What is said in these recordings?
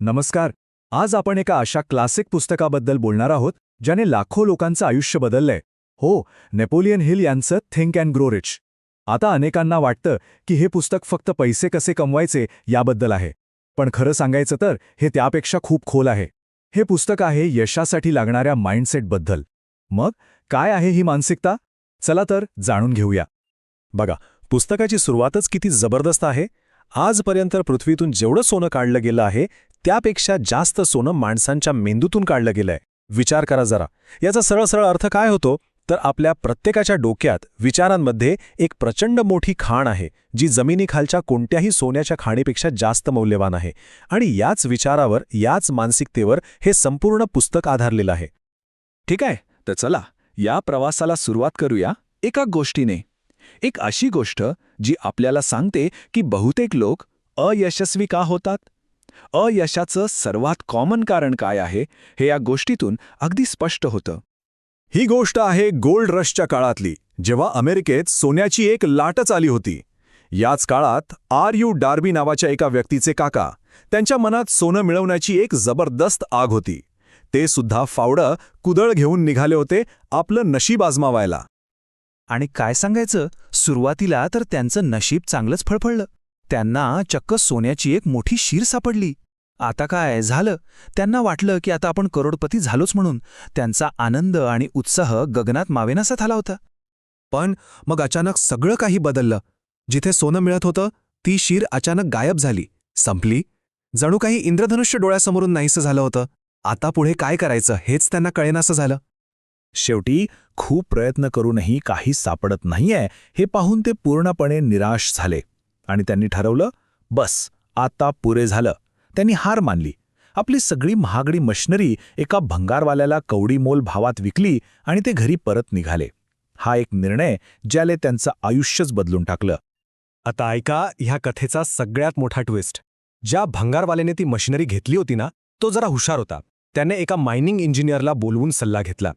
नमस्कार. आज आपण एका अशा क्लासिक पुस्तकाबद्दल बोलणार आहोत ज्याने लाखो लोकांचं आयुष्य बदललंय. हो, नेपोलियन हिल यांचं थिंक अँड ग्रो रिच. आता अनेकांना वाटतं की हे पुस्तक फक्त पैसे कसे कमवायचे याबद्दल आहे. पण खरं सांगायचं तर हे त्यापेक्षा खूप खोल आहे. हे पुस्तक आहे यशासाठी लागणाऱ्या माइंडसेटबद्दल. मग काय आहे ही मानसिकता? चला तर जाणून घेऊया. बघा, पुस्तकाची सुरुवातच किती जबरदस्त आहे. आजपर्यंत पृथ्वीतून जेवढं सोनं काढलं गेलं आहे त्यापेक्षा जास्त सोनं माणसांच्या मेंदूतून काढलं गेलंय. विचार करा जरा. याचा सरळ सरळ अर्थ काय होतो तर आपल्या प्रत्येकाच्या डोक्यात विचारांमध्ये एक प्रचंड मोठी खाण आहे जी जमिनीखालच्या कोणत्याही सोन्याच्या खाणीपेक्षा जास्त मौल्यवान आहे. आणि याच विचारावर, याच मानसिकतेवर हे संपूर्ण पुस्तक आधारलेलं आहे. ठीक आहे, तर चला या प्रवासाला सुरुवात करूया एका गोष्टीने. एक अशी गोष्ट जी आपल्याला सांगते की बहुतेक लोक अयशस्वी का होतात. अयशाचं सर्वात कॉमन कारण काय आहे हे या गोष्टीतून अगदी स्पष्ट होतं. ही गोष्ट आहे गोल्ड रशच्या काळातली, जेव्हा अमेरिकेत सोन्याची एक लाटच आली होती. याच काळात R.U. डार्बी नावाच्या एका व्यक्तीचे काका, त्यांच्या मनात सोनं मिळवण्याची एक जबरदस्त आग होती. ते सुद्धा फावडं कुदळ घेऊन निघाले होते आपलं नशीब आजमावायला. आणि काय सांगायचं, सुरुवातीला तर त्यांचं नशीब चांगलंच फळफळलं. त्यांना चक्क सोन्याची एक मोठी शीर सापडली. आता काय झालं, त्यांना वाटलं की आता आपण करोडपती झालोच म्हणून. त्यांचा आनंद आणि उत्साह गगनात मावेनासा झाला होता. पण मग अचानक सगळं काही बदललं. जिथे सोनं मिळत होतं ती शीर अचानक गायब झाली, संपली. जणू काही इंद्रधनुष्य डोळ्यासमोरून नाहीसं झालं होतं. आता पुढे काय करायचं हेच त्यांना कळेनासं झालं. शेवटी खूप प्रयत्न करूनही काही सापडत नाहीये हे पाहून ते पूर्णपणे निराश झाले आणि त्यांनी ठरवलं, बस आता पुरे झालं. त्यांनी हार मानली. आपली सगळी महागडी मशिनरी एका भंगारवाल्याला कवडीमोल भावात विकली आणि ते घरी परत निघाले. हा एक निर्णय ज्याने त्यांचं आयुष्यच बदलून टाकलं. आता ऐका ह्या कथेचा सगळ्यात मोठा ट्विस्ट. ज्या भंगारवाल्याने ती मशिनरी घेतली होती ना, तो जरा हुशार होता. त्याने एका मायनिंग इंजिनियरला बोलवून सल्ला घेतला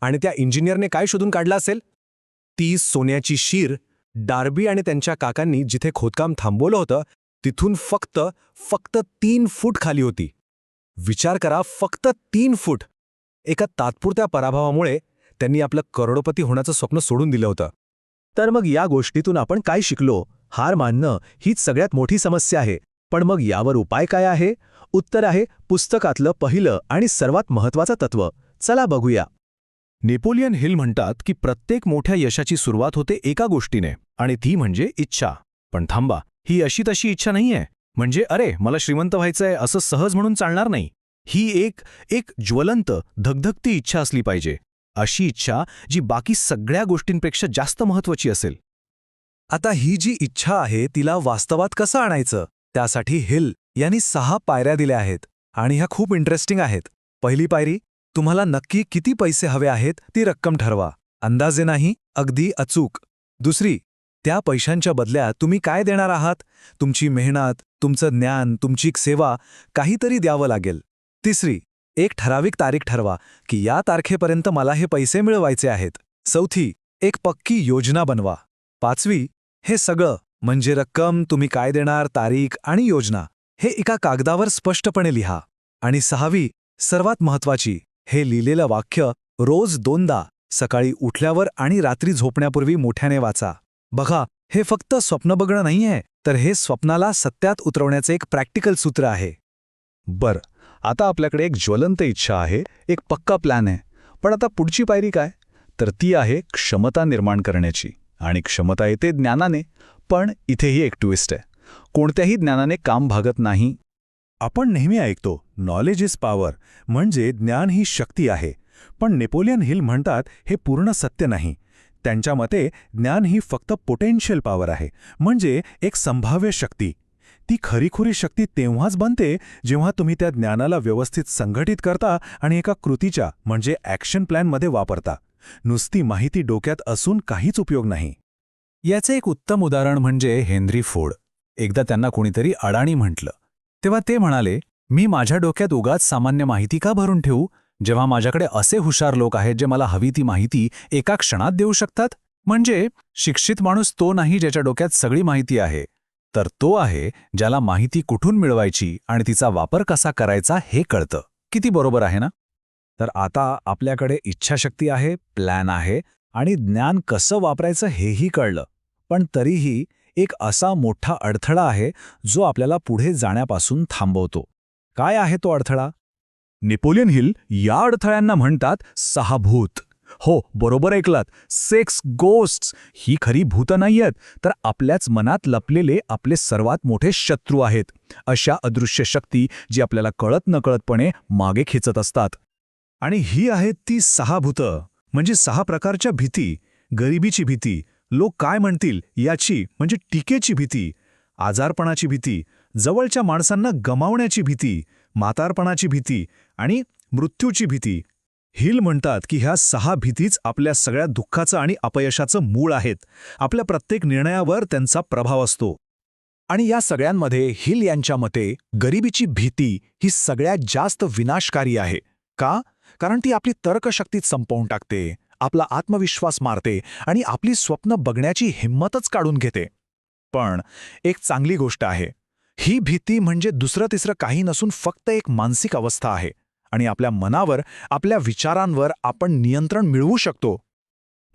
आणि त्या इंजिनियरने काय शोधून काढलं असेल? ती सोन्याची शीर डार्बी आणि त्यांच्या काकांनी जिथे खोदकाम थांबवलं होतं तिथून फक्त 3 फूट खाली होती. विचार करा, फक्त 3 फूट. एका तात्पुरत्या पराभवामुळे त्यांनी आपलं करोडपती होण्याचं स्वप्न सोडून दिलं होतं. तर मग या गोष्टीतून आपण काय शिकलो? हार मानणं हीच सगळ्यात मोठी समस्या आहे. पण मग यावर उपाय काय आहे? उत्तर आहे पुस्तकातलं पहिलं आणि सर्वात महत्त्वाचं तत्त्व. चला बघूया. नेपोलियन हिल म्हणतात की प्रत्येक मोठ्या यशाची सुरुवात होते एका गोष्टीने, आणि ती म्हणजे इच्छा. पण थांबा, ही अशी तशी इच्छा नाहीये. म्हणजे अरे मला श्रीमंत व्हायचंय असं सहज म्हणून चालणार नाही. ही एक ज्वलंत, धगधगती इच्छा असली पाहिजे. अशी इच्छा जी बाकी सगळ्या गोष्टींपेक्षा जास्त महत्त्वाची असेल. आता ही जी इच्छा आहे तिला वास्तवात कसं आणायचं? त्यासाठी हिल यांनी 6 पायऱ्या दिल्या आहेत आणि ह्या खूप इंटरेस्टिंग आहेत. पहिली पायरी, तुम्हाला नक्की किती पैसे हवे आहेत ती रक्कम ठरवा. अंदाजे नाही, अगदी अचूक. दुसरी, त्या पैशांच्या बदल्यात तुम्ही काय देणार आहात? तुमची मेहनत, तुमचं ज्ञान, तुमची सेवा, काहीतरी द्यावं लागेल. तिसरी, एक ठराविक तारीख ठरवा की या तारखेपर्यंत मला हे पैसे मिळवायचे आहेत. चौथी, एक पक्की योजना बनवा. पाचवी, हे सगळं म्हणजे रक्कम, तुम्ही काय देणार, तारीख आणि योजना, हे एका कागदावर स्पष्टपणे लिहा. आणि सहावी, सर्वात महत्त्वाची, हे लिहिलेलं वाक्य रोज 2दा, सकाळी उठल्यावर आणि रात्री झोपण्यापूर्वी मोठ्याने वाचा. बघा, हे फक्त स्वप्न बघणं नाहीये, तर हे स्वप्नाला सत्यात उतरवण्याचे एक प्रॅक्टिकल सूत्र आहे. बरं, आता आपल्याकडे एक ज्वलंत इच्छा आहे, एक पक्का प्लॅन आहे. पण आता पुढची पायरी काय? तर ती आहे क्षमता निर्माण करण्याची. आणि क्षमता येते ज्ञानाने. पण इथेही एक ट्विस्ट आहे. कोणत्याही ज्ञानाने काम भागत नाही. आपण नेहमी ऐकतो नॉलेज इज पॉवर, म्हणजे ज्ञान ही शक्ती आहे. पण नेपोलियन हिल म्हणतात हे पूर्ण सत्य नाही. त्यांच्या मते ज्ञान ही फक्त पोटेन्शियल पॉवर आहे, म्हणजे एक संभाव्य शक्ती. ती खरीखुरी शक्ती तेव्हाच बनते जेव्हा तुम्ही त्या ज्ञानाला व्यवस्थित संघटित करता आणि एका कृतीच्या म्हणजे ॲक्शन प्लॅनमध्ये वापरता. नुसती माहिती डोक्यात असून काहीच उपयोग नाही. याचे एक उत्तम उदाहरण म्हणजे हेनरी फोर्ड. एकदा त्यांना कोणीतरी अडाणी म्हटलं. तेव्हा ते म्हणाले, मी माझ्या डोक्यात उगाच सामान्य माहिती का भरून ठेवू, जेव्हा माझ्याकडे असे हुशार लोक आहेत जे मला हवी ती माहिती एका क्षणात देऊ शकतात. म्हणजे शिक्षित माणूस तो नाही ज्याच्या डोक्यात सगळी माहिती आहे, तर तो आहे ज्याला माहिती कुठून मिळवायची आणि तिचा वापर कसा करायचा हे कळतं. किती बरोबर आहे ना? तर आता आपल्याकडे इच्छाशक्ती आहे, प्लॅन आहे आणि ज्ञान कसं वापरायचं हेही कळलं. पण तरीही एक असा मोठा अडथळा आहे जो आपल्याला पुढे जाण्यापासून थांबवतो. काय आहे तो अडथळा? नेपोलियन हिल या अडथळ्यांना म्हणतात 6 भूत. हो, बरोबर ऐकलात. 6 गोस्ट्स ही खरी भूतं नाहीयेत, तर आपल्याच मनात लपलेले आपले सर्वात मोठे शत्रू आहेत. अशा अदृश्य शक्ती जी आपल्याला कळत नकळतपणे मागे खेचत असतात. आणि ही आहेत ती 6 भूतं, म्हणजे 6 प्रकारच्या भीती. गरिबीची भीती, लोक काय म्हणतील याची म्हणजे टीकेची भीती, आजारपणाची भीती, जवळच्या माणसांना गमावण्याची भीती, म्हातारपणाची भीती आणि मृत्यूची भीती. हिल म्हणतात की ह्या 6 भीतीच आपल्या सगळ्या दुःखाचं आणि अपयशाचं मूळ आहेत. आपल्या प्रत्येक निर्णयावर त्यांचा प्रभाव असतो. आणि या सगळ्यांमध्ये हिल यांच्या मते गरिबीची भीती ही सगळ्यात जास्त विनाशकारी आहे. का? कारण ती आपली तर्कशक्तीच संपवून टाकते, आपला आत्मविश्वास मारते आणि आपली स्वप्न बघण्याची हिंमतच काढून घेते. पण एक चांगली गोष्ट आहे, ही भीती म्हणजे दुसरं तिसरं काही नसून फक्त एक मानसिक अवस्था आहे आणि आपल्या मनावर, आपल्या विचारांवर आपण नियंत्रण मिळवू शकतो.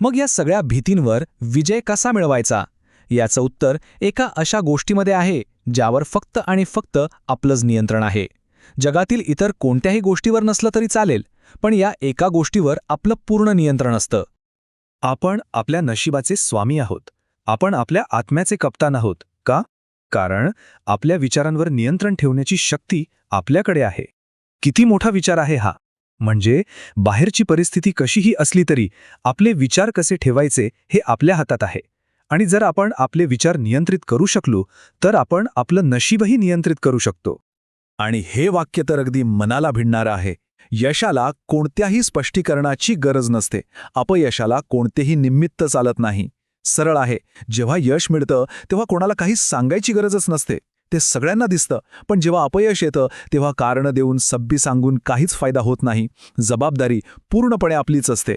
मग या सगळ्या भीतींवर विजय कसा मिळवायचा याचं उत्तर एका अशा गोष्टीमध्ये आहे ज्यावर फक्त आणि फक्त आपलंच नियंत्रण आहे. जगातील इतर कोणत्याही गोष्टीवर नसलं तरी चालेल, पण या एका गोष्टीवर आपलं पूर्ण नियंत्रण असतं. आपण आपल्या नशिबाचे स्वामी आहोत. आपण आपल्या आत्म्याचे कप्तान आहोत. का? कारण आपल्या विचारांवर नियंत्रण ठेवण्याची शक्ती आपल्याकडे आहे. किती मोठा विचार आहे हा! म्हणजे बाहेरची परिस्थिती कशीही असली तरी आपले विचार कसे ठेवायचे हे आपल्या हातात आहे. आणि जर आपण आपले विचार नियंत्रित करू शकलो तर आपण आपलं नशीबही नियंत्रित करू शकतो. आणि हे वाक्य तर अगदी मनाला भिडणारं आहे. यशाला कोणत्याही स्पष्टीकरणाची गरज नसते. अपयशाला कोणतेही निमित्त चालत नाही. सरळ आहे, जेव्हा यश मिळतं तेव्हा कोणाला काही सांगायची गरजच नसते. ते सगळ्यांना दिसतं. पण जेव्हा अपयश येतं तेव्हा कारणं देऊन, सब्बी सांगून काहीच फायदा होत नाही. जबाबदारी पूर्णपणे आपलीच असते.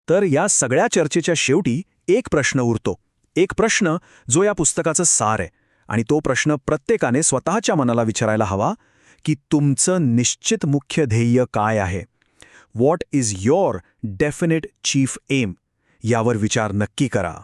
तर या सगळ्या चर्चेच्या शेवटी एक प्रश्न उरतो. एक प्रश्न जो या पुस्तकाचं सार आहे. आणि तो प्रश्न प्रत्येकाने स्वतःच्या मनाला विचारायला हवा की तुमचं निश्चित मुख्य ध्येय काय आहे? What is your definite chief aim? यावर विचार नक्की करा.